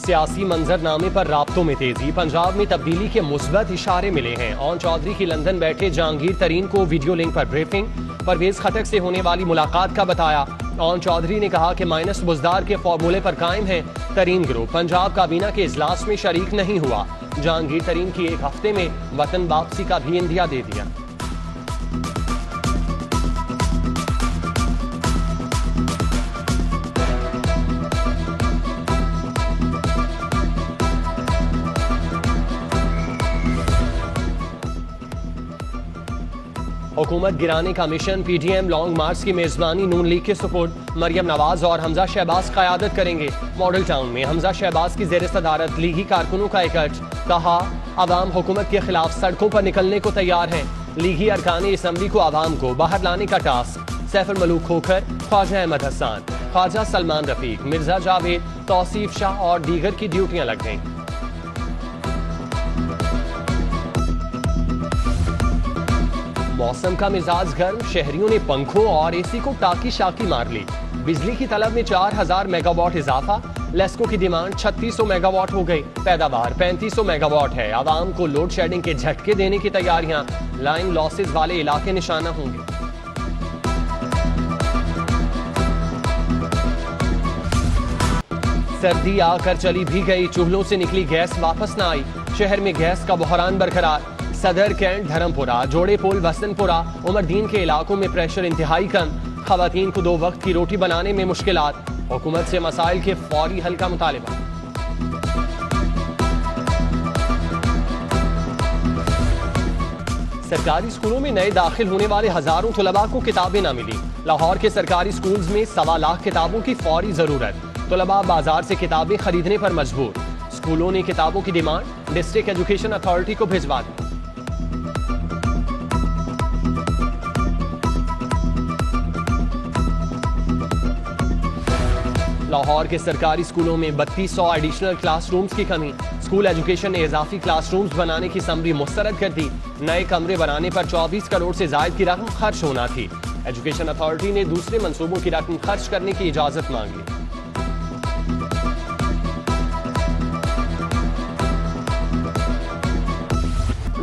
सियासी मंजरनामे पर राब्तों में तेजी, पंजाब में तब्दीली के मुस्बत इशारे मिले हैं। ओन चौधरी की लंदन बैठे जहांगीर तरीन को वीडियो लिंक पर ब्रीफिंग, परवेज खटक से होने वाली मुलाकात का बताया। ओन चौधरी ने कहा कि माइनस बुजदार के फॉर्मूले पर कायम है तरीन ग्रुप, पंजाब काबीना के इजलास में शरीक नहीं हुआ। जहांगीर तरीन की एक हफ्ते में वतन वापसी का भी इंदिया दे दिया। हुकूमत गिराने का मिशन, पीडीएम लॉन्ग मार्च की मेजबानी नून लीग के सुपुर्द, मरियम नवाज और हमजा शहबाज क़यादत करेंगे। मॉडल टाउन में हमजा शहबाज की जेर सदारत लीगी कारकुनों का इकट्ठ, कहा अवाम हुकूमत के खिलाफ सड़कों पर निकलने को तैयार हैं। लीगी अरकान असम्बली को अवाम को बाहर लाने का टास्क, सैफुल मलूक खोखर, ख्वाजा अहमद हसन, ख्वाजा सलमान रफीक, मिर्जा जावेद, तौसीफ शाह और दीगर की ड्यूटियां लग गईं। मौसम का मिजाज गर्म, शहरियों ने पंखों और एसी को टाकी शाकी मार ली। बिजली की तलब में 4000 मेगावाट इजाफा, लेस्को की डिमांड 3600 मेगावाट हो गई। पैदावार 3500 मेगावाट है। आवाम को लोड शेडिंग के झटके देने की तैयारियां, लाइन लॉसेस वाले इलाके निशाना होंगे। सर्दी आकर चली भी गई, चूल्हों से निकली गैस वापस न आई। शहर में गैस का बहरान बरकरार, सदर कैंट धर्मपुरा, जोड़े पोल वसनपुरा, उमरदीन के इलाकों में प्रेशर इंतहाई कम। खवातीन को 2 वक्त की रोटी बनाने में मुश्किलात, हुकूमत से मसाइल के फौरी हल का मुतालिबा। सरकारी स्कूलों में नए दाखिल होने वाले हजारों तलबा को किताबें न मिली। लाहौर के सरकारी स्कूल्स में 1.25 लाख किताबों की फौरी जरूरत, तलबा बाजार से किताबें खरीदने पर मजबूर। स्कूलों ने किताबों की डिमांड डिस्ट्रिक्ट एजुकेशन अथॉरिटी को भिजवा दी। लाहौर के सरकारी स्कूलों में 3200 एडिशनल क्लासरूम्स की कमी, स्कूल एजुकेशन ने इजाफी क्लासरूम्स बनाने की समरी मुस्तरद कर दी। नए कमरे बनाने पर 24 करोड़ से जायद की रकम खर्च होना थी। एजुकेशन अथॉरिटी ने दूसरे मंसूबों की रकम खर्च करने की इजाजत मांग ली।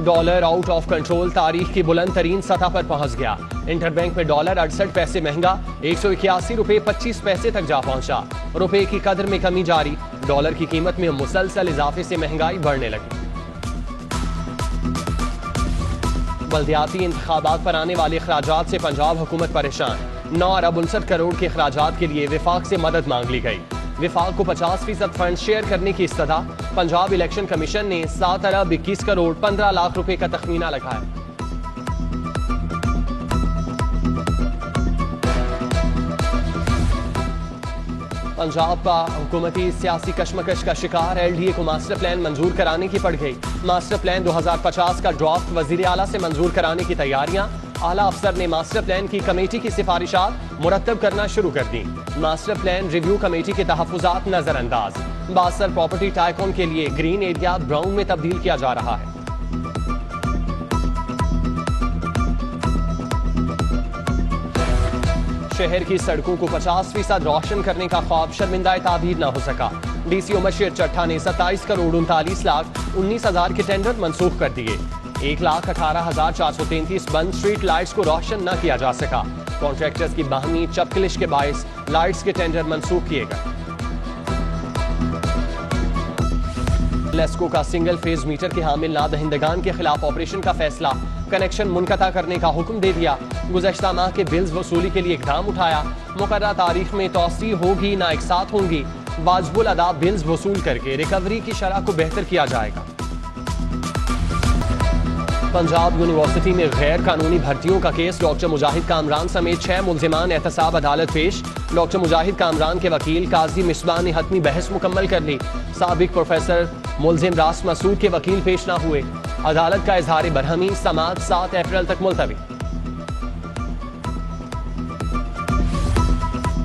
डॉलर आउट ऑफ कंट्रोल, तारीख की बुलंद तरीन सतह पर पहुंच गया। इंटरबैंक में डॉलर 68 पैसे महंगा, 181 रुपए 25 पैसे तक जा पहुंचा। रुपए की कदर में कमी जारी, डॉलर की कीमत में मुसलसल इजाफे से महंगाई बढ़ने लगी। बल्दियाती इंतखाबात पर आने वाले अखराजात से पंजाब हुकूमत परेशान। 9 अरब 59 करोड़ के अखराजात के लिए विफाक से मदद मांग ली गई। विफाक को 50% फंड शेयर करने की इस्तदा। पंजाब इलेक्शन कमीशन ने 7 अरब 21 करोड़ 15 लाख रुपए का तखमीना लगाया। पंजाब का हुकूमती सियासी कशमकश का शिकार, एलडीए को मास्टर प्लान मंजूर कराने की पड़ गई। मास्टर प्लान 2050 का ड्राफ्ट वजीर आला से मंजूर कराने की तैयारियां। आला अफसर ने मास्टर प्लान की कमेटी की सिफारिशात मुरतब करना शुरू कर दी। मास्टर प्लान रिव्यू कमेटी के तहफुजात नजरअंदाज। बासर प्रॉपर्टी टाइकून के लिए ग्रीन एरिया ब्राउन में तब्दील किया जा रहा है। शहर की सड़कों को 50% रोशन करने का ख्वाब शर्मिंदा ताबीर न हो सका। डीसी उमर शेर चट्टा ने 27 करोड़ 39 लाख 19 हजार के टेंडर मंसूख कर दिए। 1,18,433 बंद स्ट्रीट लाइट्स को रोशन न किया जा सका। कॉन्ट्रैक्टर्स की बाहमी चपकलिश के बायस लाइट्स के टेंडर मंसूख किए गए। लेस्को का सिंगल फेज मीटर के हामिल नादहिंदगान के खिलाफ ऑपरेशन का फैसला, कनेक्शन मुनक़ता करने का हुक्म दे दिया। गुज़श्ता माह के बिल्स वसूली के लिए इक़दाम उठाया। मुकर्रर तारीख में तौसी होगी ना एक साथ होंगी। वाजिबुल अदा बिल्स वसूल करके रिकवरी की शरह को बेहतर किया जाएगा। पंजाब यूनिवर्सिटी में गैर कानूनी भर्तियों का केस, डॉक्टर मुजाहिद कामरान समेत 6 मुल्जिमान एहतसाब अदालत पेश। डॉक्टर मुजाहिद कामरान के वकील काजी मिसबाह ने हतमी बहस मुकम्मल कर ली। साबिक प्रोफेसर मुल्जिम रास मसूद के वकील पेश न हुए। अदालत का इजहार बरहमी, समाअत 7 अप्रैल तक मुलतवी।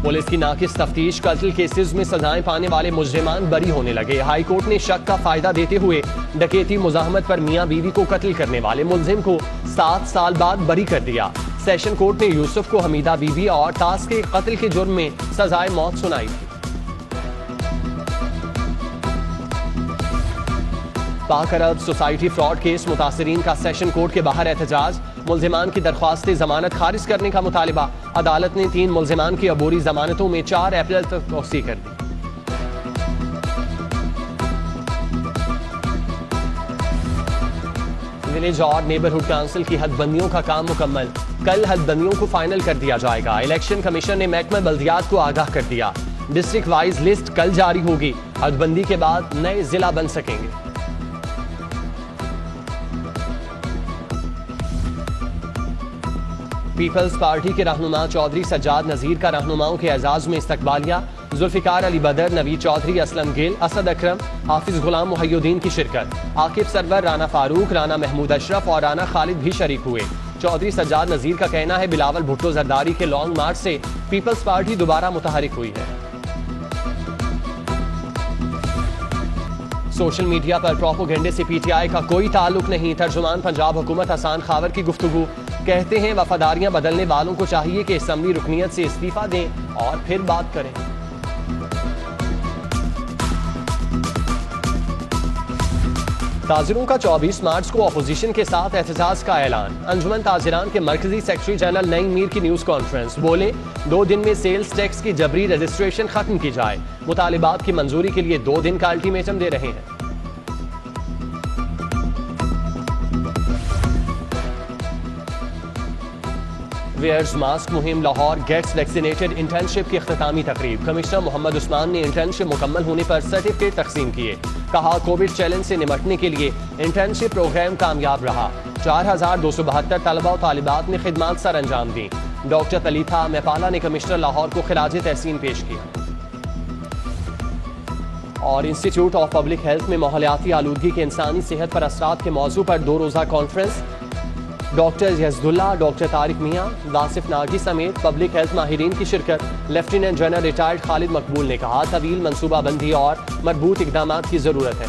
पुलिस की नाकिस तफ्तीश, कत्ल केसेस में सजाएं पाने वाले मुजरिमान बरी होने लगे। हाई कोर्ट ने शक का फायदा देते हुए डकैती मुजाहमत पर मियां बीवी को कत्ल करने वाले मुलजिम को 7 साल बाद बरी कर दिया। सेशन कोर्ट ने यूसुफ को हमीदा बीवी और तास के कत्ल के जुर्म में सजाए मौत सुनाई थी। पाक अरब सोसाइटी फ्रॉड केस मुतासरीन का सेशन कोर्ट के बाहर एहतजाज, मुल्जिमान की दरख्वास्त जमानत खारिज करने का मुतालिबा। अदालत ने 3 मुल्जिमान की अबूरी जमानतों में 4 अप्रैल तक तोसी कर दी। विलेज और नेबरहुड काउंसिल की हदबंदियों का काम मुकम्मल, कल हदबंदियों को फाइनल कर दिया जाएगा। इलेक्शन कमीशन ने महकमा बल्दियात को आगाह कर दिया, डिस्ट्रिक्ट वाइज लिस्ट कल जारी होगी। हदबंदी के बाद नए जिला बन सकेंगे। पीपल्स पार्टी के रहनुमा चौधरी सज्जाद नजीर का रहनुमाओं के एजाज में इस्तकबालिया। जुल्फिकार अली बदर, नवीद चौधरी, असलम गिल, असद अकरम, हाफिज गुलाम मुहय्युद्दीन की शिरकत। आकिब सरवर, राना फारूक, राना महमूद अशरफ और राना खालिद भी शरीक हुए। चौधरी सज्जाद नजीर का कहना है बिलावल भुट्टो जरदारी के लॉन्ग मार्च से पीपल्स पार्टी दोबारा मुतहरिक हुई है। सोशल मीडिया पर प्रोपोगेंडे से पीटीआई का कोई ताल्लुक नहीं। तर्जुमान पंजाब हुकूमत हसान खावर की गुफ्तगू, कहते हैं वफादारियां बदलने वालों को चाहिए कि असम्बली रुकनियत से इस्तीफा दें और फिर बात करें। ताजिरों का 24 मार्च को अपोजिशन के साथ एहतजाज का ऐलान। अंजुमन ताजिरान के मरकजी सेक्रेटरी जनरल नईम मीर की न्यूज कॉन्फ्रेंस, बोले 2 दिन में सेल्स टैक्स की जबरी रजिस्ट्रेशन खत्म की जाए। मुतालिबात की मंजूरी के लिए 2 दिन का अल्टीमेटम दे रहे हैं। वेयर्स मास्क मुहिम लाहौर गेट्स वैक्सीनेटेड इंटर्नशिप की इख्तितामी तकरीब। कमिश्नर मोहम्मद उस्मान ने इंटर्नशिप मुकम्मल होने पर सर्टिफिकेट तकसीम किए। कहा कोविड चैलेंज से निपटने के लिए इंटर्नशिप प्रोग्राम कामयाब रहा। 4272 तलबा और तालिबात ने खिदमात सर अंजाम दी। डॉक्टर तलीथा मैपाला ने कमिश्नर लाहौर को खिराज तहसीन पेश किया। और इंस्टीट्यूट ऑफ पब्लिक हेल्थ में माहौलियाती आलूदगी के इंसानी सेहत पर असरात के मौजू पर 2 रोज़ा कॉन्फ्रेंस। डॉक्टर यजदुल्ला, डॉक्टर तारिक मियाँ, वासिफ नागी समेत पब्लिक हेल्थ माहिरीन की शिरकत। लेफ्टिनेंट जनरल रिटायर्ड खालिद मकबूल ने कहा तवील मनसूबाबंदी और मजबूत इकदाम की जरूरत है।